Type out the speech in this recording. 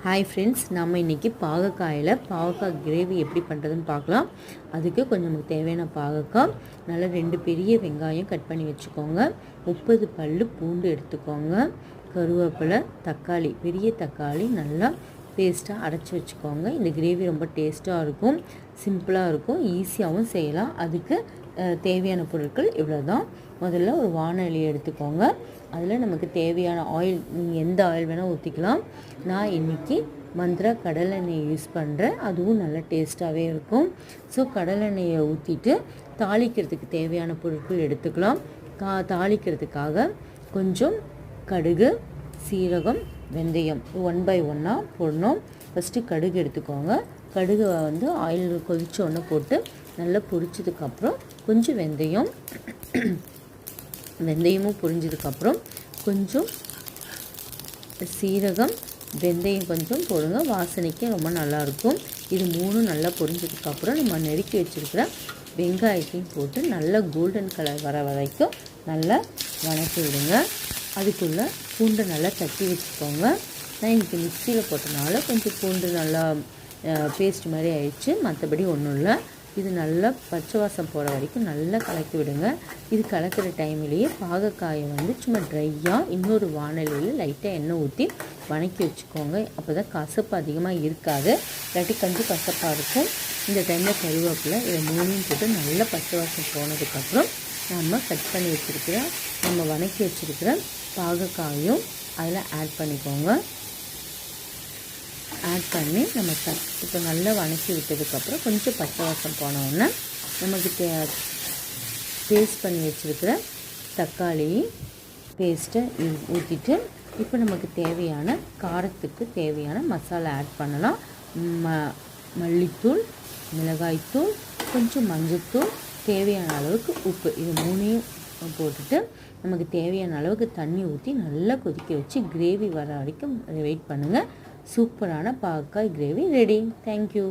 Hi friends, நம்ம இன்றைக்கி பாவக்காய் கிரேவி எப்படி பண்ணுறதுன்னு பார்க்கலாம். அதுக்கு கொஞ்சம் நமக்கு தேவையான பாவக்காய் நல்லா 2 பெரிய வெங்காயம் கட் பண்ணி வச்சுக்கோங்க. 30 பல் பூண்டு எடுத்துக்கோங்க. கருவேப்பிலை, தக்காளி, பெரிய தக்காளி நல்லா பேஸ்ட்டாக அரைச்சி வச்சுக்கோங்க. இந்த கிரேவி ரொம்ப டேஸ்ட்டாக இருக்கும், சிம்பிளாக இருக்கும், ஈஸியாகவும் செய்யலாம். அதுக்கு தேவையான பொருட்கள் இவ்வளோ தான். முதல்ல ஒரு வாணலி எடுத்துக்கோங்க. அதில் நமக்கு தேவையான ஆயில், நீங்கள் எந்த ஆயில் வேணால் ஊற்றிக்கலாம். நான் இன்றைக்கி மந்த்ரா கடலெண்ணெய் யூஸ் பண்ணுறேன், அதுவும் நல்ல டேஸ்ட்டாகவே இருக்கும். ஸோ கடலெண்ணெயை ஊற்றிட்டு தாளிக்கிறதுக்கு தேவையான பொருட்கள் எடுத்துக்கலாம். தாளிக்கிறதுக்காக கொஞ்சம் கடுகு, சீரகம், வெந்தயம் 1 by 1 போடணும். ஃபஸ்ட்டு கடுகு எடுத்துக்கோங்க. கடுகை ஆயில் கொதிச்சோன்னு போட்டு நல்லா பொரிச்சதுக்கப்புறம் கொஞ்சம் வெந்தயமும் பொரிஞ்சதுக்கப்புறம் கொஞ்சம் சீரகம், வெந்தயம் கொஞ்சம் போடுங்க, வாசனைக்கு ரொம்ப நல்லாயிருக்கும். இது 3 நல்லா பொரிஞ்சதுக்கப்புறம் நம்ம நெருக்கி வச்சுருக்கிற வெங்காயத்தையும் போட்டு நல்லா கோல்டன் கலர் வர வரைக்கும் நல்லா வணக்கி விடுங்க. அதுக்குள்ளே பூண்டை நல்லா தட்டி வச்சுக்கோங்க. நான் இன்றைக்கி மிக்சியில் போட்டனால கொஞ்சம் பூண்டு நல்லா பேஸ்ட் மாதிரி ஆயிடுச்சு, மற்றபடி ஒன்றும் இல்லை. இது நல்லா பச்சை வாசம் போகிற வரைக்கும் நல்லா கலக்கி விடுங்க. இது கலக்கிற டைம்லேயே பாகக்காயை சும்மா ட்ரையாக இன்னொரு வாணலியில் லைட்டாக எண்ணெய் ஊற்றி வணக்கி வச்சுக்கோங்க. அப்போ தான் கசப்பு அதிகமாக இருக்காது, இல்லாட்டி கொஞ்சம் கசப்பாக இருக்கும். இந்த டைமில் கருவேப்பிலை இதை 3 போட்டு நல்லா பச்சை வாசம் போனதுக்கப்புறம் நம்ம கட் பண்ணி வச்சுருக்கிற, நம்ம வணக்கி வச்சுருக்கிற பாகக்காயும் அதில் ஆட் பண்ணிக்கோங்க. ஆட் பண்ணி நம்ம இப்போ நல்லா வணக்கி விட்டதுக்கப்புறம் கொஞ்சம் பச்சை வாசம் போனோடனே நமக்கு பேஸ்ட் பண்ணி வச்சுருக்கிற தக்காளி பேஸ்ட்டை ஊற்றிட்டு இப்போ நமக்கு தேவையான காரத்துக்கு தேவையான மசாலா ஆட் பண்ணலாம். மல்லித்தூள், மிளகாய்த்தூள், கொஞ்சம் மஞ்சத்தூள், தேவையான அளவுக்கு உப்பு, இது 3ஐயும் போட்டுட்டு நமக்கு தேவையான அளவுக்கு தண்ணி ஊற்றி நல்லா கொதிக்க வச்சு கிரேவி வர வரைக்கும் வெயிட் பண்ணுங்கள். சூப்பரான பாவக்காய் கிரேவி ரெடி. தேங்க்யூ.